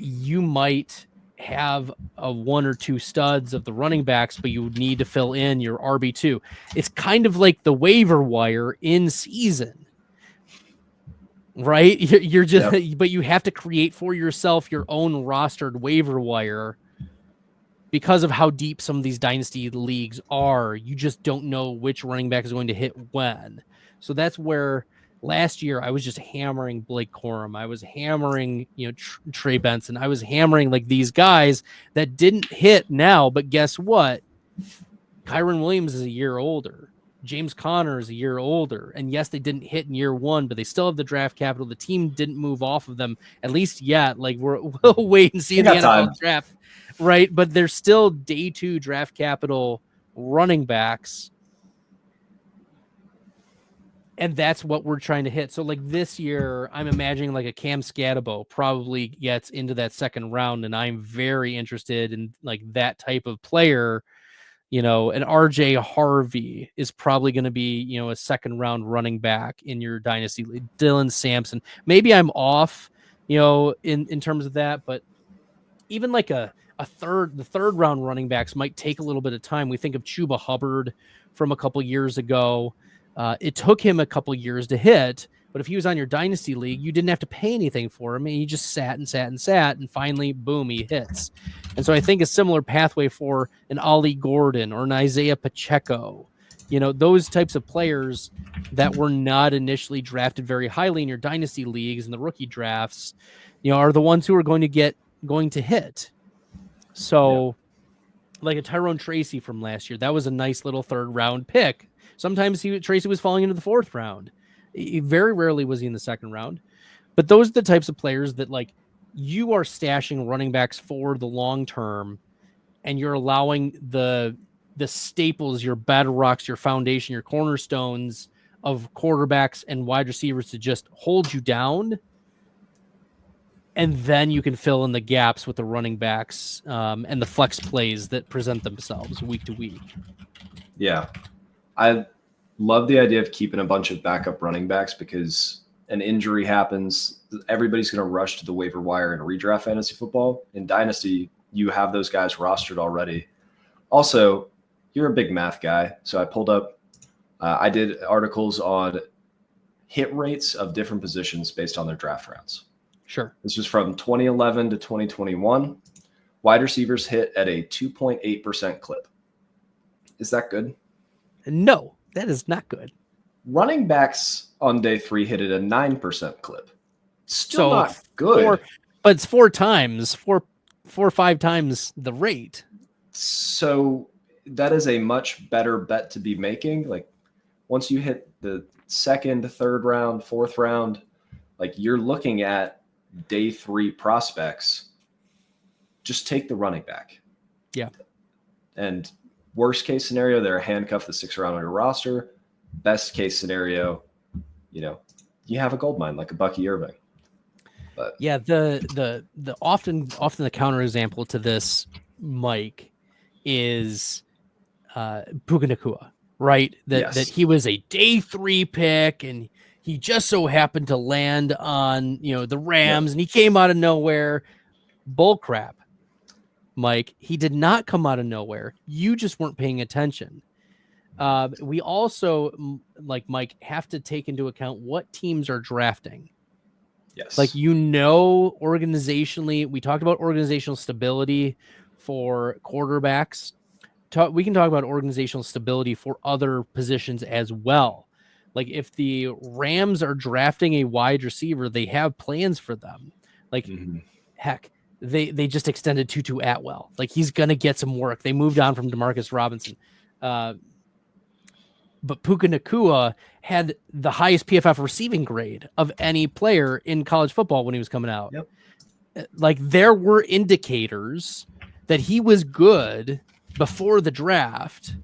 you might have a one or two studs of the running backs, but you need to fill in your RB2. It's kind of like the waiver wire in season, right? You're just, but you have to create for yourself your own rostered waiver wire because of how deep some of these dynasty leagues are. You just don't know which running back is going to hit when. So that's where last year I was just hammering Blake Corum. I was hammering, Trey Benson. I was hammering like these guys that didn't hit now, but guess what? Kyron Williams is a year older. James Conner is a year older. And yes, they didn't hit in year one, but they still have the draft capital. The team didn't move off of them, at least yet. Like we'll wait and see in the NFL draft. Right, but they're still day 2 draft capital running backs. And that's what we're trying to hit. So like this year, I'm imagining like a Cam Scatabo probably gets into that second round. And I'm very interested in like that type of player. An RJ Harvey is probably going to be, a second round running back in your dynasty league. Dylan Sampson. Maybe I'm off, in terms of that, but even like the third round running backs might take a little bit of time. We think of Chuba Hubbard from a couple years ago. It took him a couple years to hit, but if he was on your Dynasty league, you didn't have to pay anything for him. And he just sat and sat and sat, and finally, boom, he hits. And so I think a similar pathway for an Ollie Gordon or an Isaiah Pacheco, those types of players that were not initially drafted very highly in your Dynasty leagues and the rookie drafts, are the ones who are going to hit. So like a Tyrone Tracy from last year, that was a nice little 3rd round pick. Sometimes Tracy was falling into the 4th round. Very rarely was he in the 2nd round. But those are the types of players that like you are stashing running backs for the long term, and you're allowing the staples, your bedrocks, your foundation, your cornerstones of quarterbacks and wide receivers to just hold you down. And then you can fill in the gaps with the running backs and the flex plays that present themselves week to week. Yeah. I love the idea of keeping a bunch of backup running backs because an injury happens. Everybody's going to rush to the waiver wire in redraft fantasy football. In Dynasty, you have those guys rostered already. Also, you're a big math guy. So I pulled up, I did articles on hit rates of different positions based on their draft rounds. Sure. This was from 2011 to 2021. Wide receivers hit at a 2.8% clip. Is that good? No, that is not good. Running backs on day 3 hit at a 9% clip. Still not good. But it's 4 or 5 times the rate. So that is a much better bet to be making. Like once you hit the 2nd, 3rd round, 4th round, like you're looking at day 3 prospects. Just take the running back. Yeah. And worst case scenario, they're handcuffed the 6th round on your roster. Best case scenario, you have a gold mine like a Bucky Irving. But yeah, the often the counterexample to this, Mike, is Puka Nacua, right? That he was a day 3 pick and he just so happened to land on the Rams and he came out of nowhere. Bull crap, Mike. He did not come out of nowhere. You just weren't paying attention. We also, like Mike, have to take into account what teams are drafting. Yes. Like, organizationally, we talked about organizational stability for quarterbacks. We can talk about organizational stability for other positions as well. Like if the Rams are drafting a wide receiver, they have plans for them. Like, heck, they just extended Tutu Atwell. Like he's going to get some work. They moved on from Demarcus Robinson. But Puka Nacua had the highest PFF receiving grade of any player in college football when he was coming out. Yep. Like there were indicators that he was good before the draft.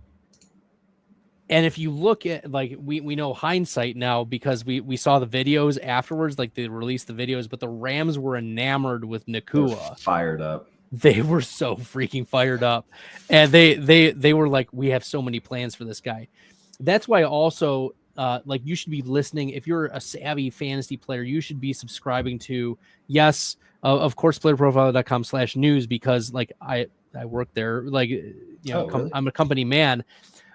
And if you look at, like, we know hindsight now because we saw the videos afterwards, like they released the videos, but the Rams were enamored with Nacua. They're fired up. They were so freaking fired up. And they were like, we have so many plans for this guy. That's why also, like, you should be listening. If you're a savvy fantasy player, you should be subscribing to, of course, playerprofiler.com/news, because like I work there, like, really? I'm a company man.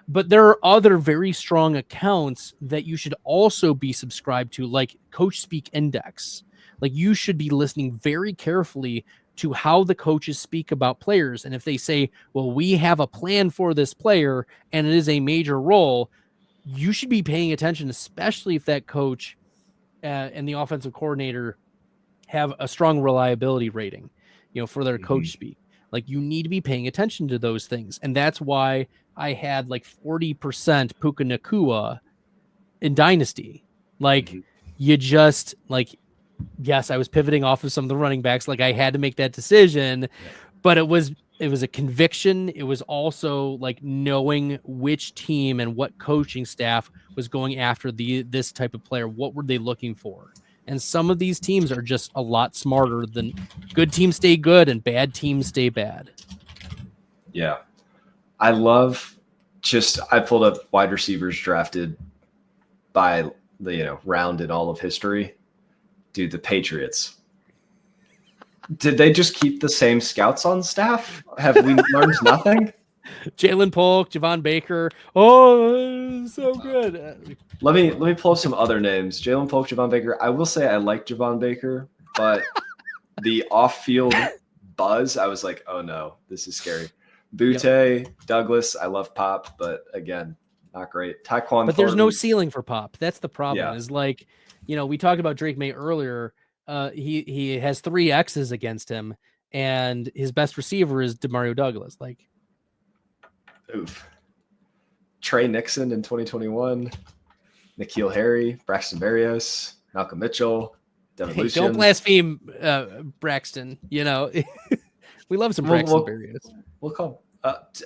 But there are other very strong accounts that you should also be subscribed to, like Coach Speak Index. Like you should be listening very carefully to how the coaches speak about players. And if they say, well, we have a plan for this player and it is a major role, you should be paying attention, especially if that coach and the offensive coordinator have a strong reliability rating, for their coach speak. Like you need to be paying attention to those things. And that's why I had like 40% Puka Nacua in Dynasty. Like you just like, yes, I was pivoting off of some of the running backs. Like I had to make that decision, but it was a conviction. It was also like knowing which team and what coaching staff was going after this type of player. What were they looking for? And some of these teams are just a lot smarter than good teams stay good and bad teams stay bad. Yeah. I pulled up wide receivers drafted by the round in all of history. Dude, the Patriots. Did they just keep the same scouts on staff? Have we learned nothing? Jalen Polk, Javon Baker. Oh, so good. Let me pull up some other names. Jalen Polk, Javon Baker. I will say I like Javon Baker, but the off-field buzz, I was like, oh no, this is scary. Butte, Douglas, I love Pop, but again, not great. Tyquan But there's no ceiling for Pop. That's the problem. Yeah. Is like, we talked about Drake Maye earlier. He has 3 X's against him, and his best receiver is Demario Douglas. Like, oof. Trey Nixon in 2021, N'Keal Harry, Braxton Berrios, Malcolm Mitchell, Devin Lucien. Don't blaspheme Braxton. We love some Braxton Berrios. We'll call.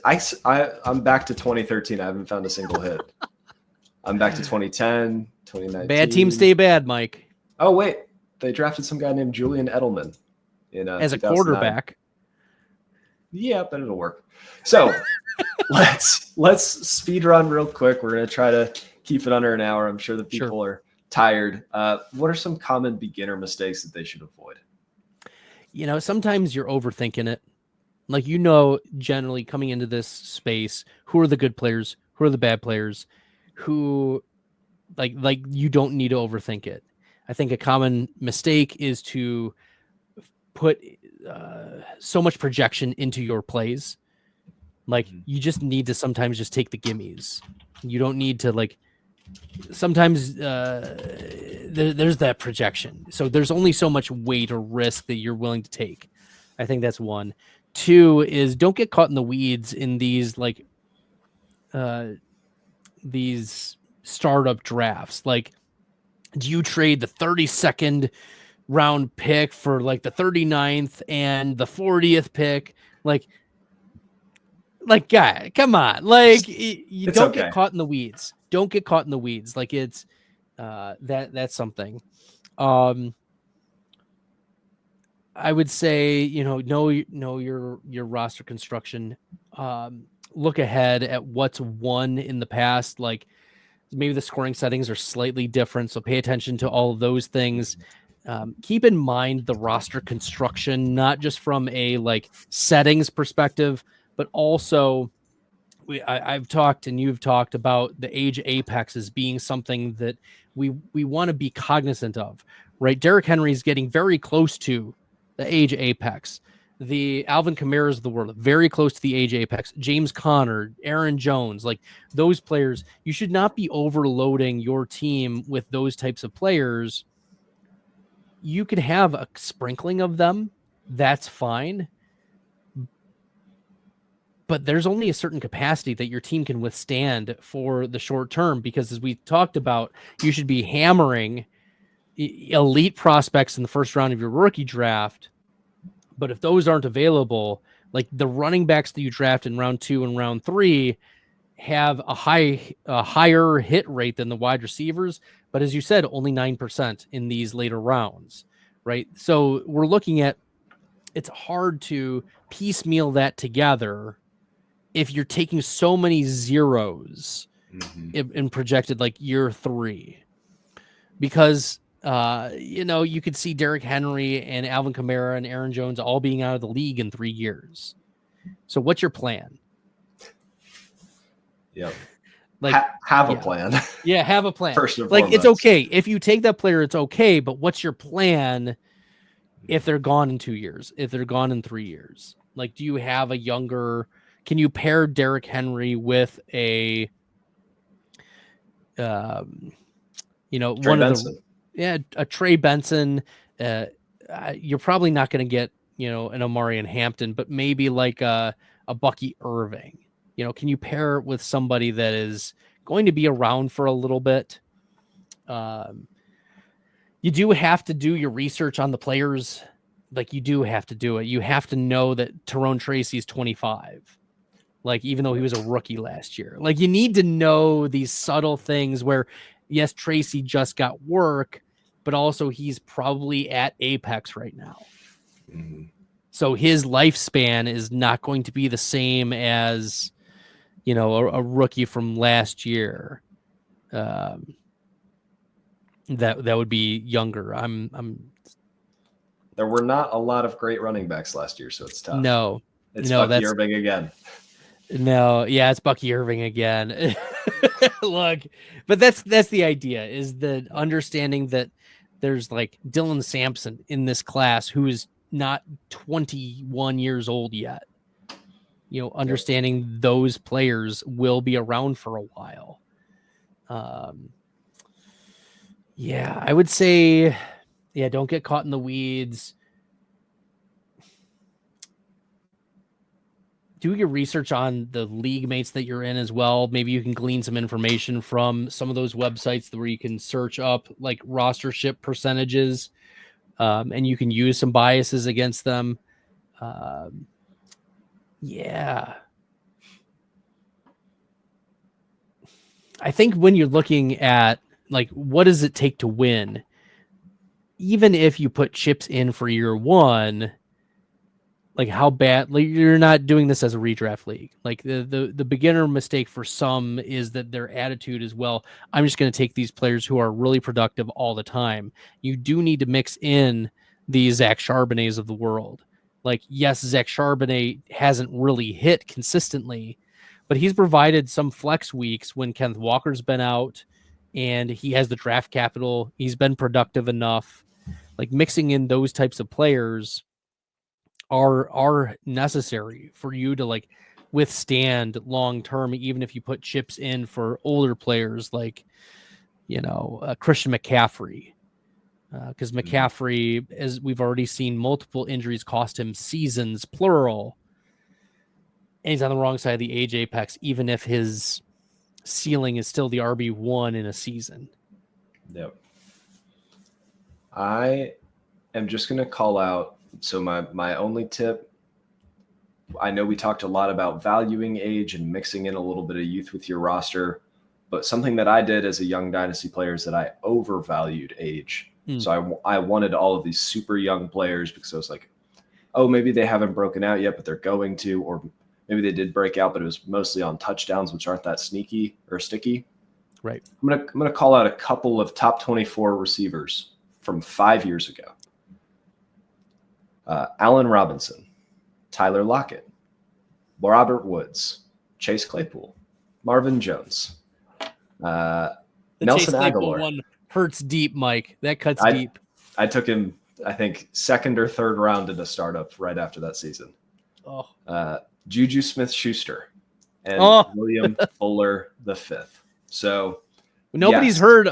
I'm back to 2013. I haven't found a single hit. I'm back to 2010, 2019. Bad teams stay bad, Mike. Oh wait, they drafted some guy named Julian Edelman as a quarterback. Yeah, but it'll work. So let's speed run real quick. We're gonna try to keep it under an hour. I'm sure the people are tired. What are some common beginner mistakes that they should avoid? Sometimes you're overthinking it. Like, generally coming into this space, who are the good players? Who are the bad players? Who, like you don't need to overthink it. I think a common mistake is to put so much projection into your plays. Like, you just need to sometimes just take the gimmies. You don't need to, sometimes there's that projection. So there's only so much weight or risk that you're willing to take. I think that's one. 2 is don't get caught in the weeds in these these startup drafts. Like, do you trade the 32nd round pick for the 39th and the 40th pick? Like, guy, come on. You don't get caught in the weeds. Don't get caught in the weeds. Like, it's that's something. I would say, know your roster construction. Look ahead at what's won in the past. Like, maybe the scoring settings are slightly different, so pay attention to all of those things. Keep in mind the roster construction, not just from a settings perspective, but also I've talked and you've talked about the age apex as being something that we want to be cognizant of, right? Derrick Henry is getting very close to the age apex. The Alvin Kamara's of the world, very close to the age apex. James Conner, Aaron Jones, those players, you should not be overloading your team with those types of players. You can have a sprinkling of them. That's fine. But there's only a certain capacity that your team can withstand for the short term, because as we talked about, you should be hammering elite prospects in the first round of your rookie draft. But if those aren't available, the running backs that you draft in round 2 and round 3 have a higher hit rate than the wide receivers. But as you said, only 9% in these later rounds, right? So we're looking at, it's hard to piecemeal that together if you're taking so many zeros in projected year 3, because you could see Derrick Henry and Alvin Kamara and Aaron Jones all being out of the league in 3 years. So what's your plan? Yeah. Have a plan. Yeah, have a plan. First and foremost. It's okay. If you take that player, it's okay. But what's your plan if they're gone in 2 years? If they're gone in 3 years? Do you have a younger... Can you pair Derrick Henry with a... Trey one Benson. of the... a Trey Benson. You're probably not going to get, an Omari and Hampton, but maybe a Bucky Irving. Can you pair it with somebody that is going to be around for a little bit? You do have to do your research on the players. You do have to do it. You have to know that Tyrone Tracy's 25. Even though he was a rookie last year. You need to know these subtle things where, yes, Tracy just got work, but also he's probably at apex right now. Mm-hmm. So his lifespan is not going to be the same as, a rookie from last year. That would be younger. There were not a lot of great running backs last year, so it's tough. No, It's Bucky Irving again. No, yeah, it's Bucky Irving again. Look, but that's the idea, is the understanding that there's like Dylan Sampson in this class who is not 21 years old yet. Understanding those players will be around for a while. Yeah, I would say, don't get caught in the weeds. Do your research on the league mates that you're in as well. Maybe you can glean some information from some of those websites where you can search up like rostership percentages, and you can use some biases against them. Yeah. I think when you're looking at like, what does it take to win? Even if you put chips in for year one, like how bad, like you're not doing this as a redraft league. Like the beginner mistake for some is that their attitude is, well, I'm just going to take these players who are really productive all the time. You do need to mix in the Zach Charbonnets of the world. Like, yes, Zach Charbonnet hasn't really hit consistently, but he's provided some flex weeks when Kenneth Walker's been out and he has the draft capital. He's been productive enough. Like, mixing in those types of players are necessary for you to like withstand long term, even if you put chips in for older players like Christian McCaffrey, because McCaffrey, as we've already seen, multiple injuries cost him seasons, plural, and he's on the wrong side of the age apex, even if his ceiling is still the RB1 in a season. Yep. I am just going to call out, so my only tip, I know we talked a lot about valuing age and mixing in a little bit of youth with your roster, but something that I did as a young Dynasty player is that I overvalued age. So I wanted all of these super young players because I was like, oh, maybe they haven't broken out yet, but they're going to, or maybe they did break out, but it was mostly on touchdowns, which aren't that sneaky or sticky. Right. I'm gonna call out a couple of top 24 receivers from 5 years ago. Allen Robinson, Tyler Lockett, Robert Woods, Chase Claypool, Marvin Jones, the Nelson Chase Claypool Aguilar. One hurts deep, Mike. That cuts deep. I took him, I think, second or third round in a startup right after that season. Juju Smith-Schuster and William Fuller V. So nobody's heard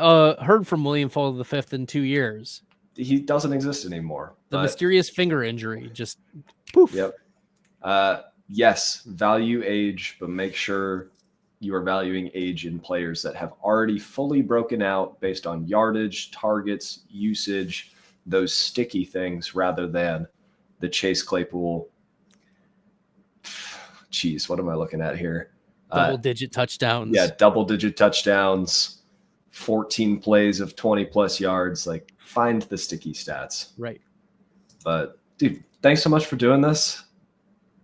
from William Fuller V in 2 years. He doesn't exist anymore. The mysterious finger injury just poof. Yep. Yes, value age, but make sure you are valuing age in players that have already fully broken out based on yardage, targets, usage, those sticky things, rather than the Chase Claypool. Geez, what am I looking at here? Double-digit touchdowns. Yeah, double-digit touchdowns, 14 plays of 20-plus yards. Like, find the sticky stats. Right. But, dude, thanks so much for doing this.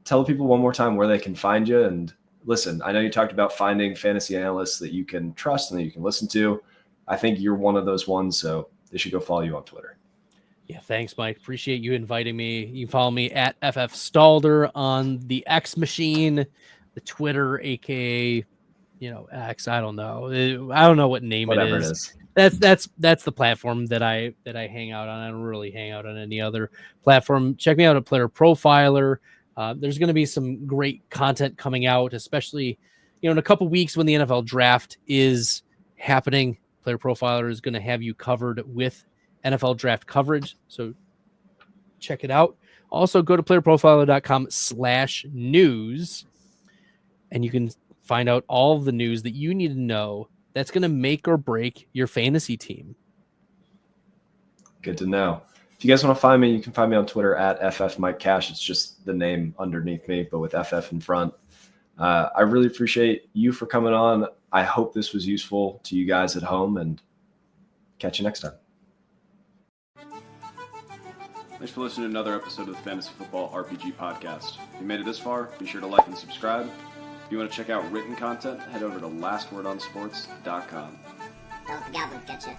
Tell people one more time where they can find you. And listen, I know you talked about finding fantasy analysts that you can trust and that you can listen to. I think you're one of those ones, so they should go follow you on Twitter. Yeah, thanks, Mike. Appreciate you inviting me. You can follow me at FF Stalder on the X machine, the Twitter, aka, X. I don't know. I don't know what name Whatever it is. That's the platform that I hang out on. I don't really hang out on any other platform. Check me out at Player Profiler. There's going to be some great content coming out, especially, in a couple weeks when the NFL draft is happening. Player Profiler is going to have you covered with NFL draft coverage. So check it out. Also go to playerprofiler.com/news and you can find out all of the news that you need to know that's going to make or break your fantasy team. Good to know. If you guys want to find me, you can find me on Twitter at FFMikeCash. It's just the name underneath me, but with FF in front. I really appreciate you for coming on. I hope this was useful to you guys at home, and catch you next time. Thanks for listening to another episode of the Fantasy Football RPG Podcast. If you made it this far, be sure to like and subscribe. If you want to check out written content, head over to lastwordonsports.com. Don't let the Goblins get you.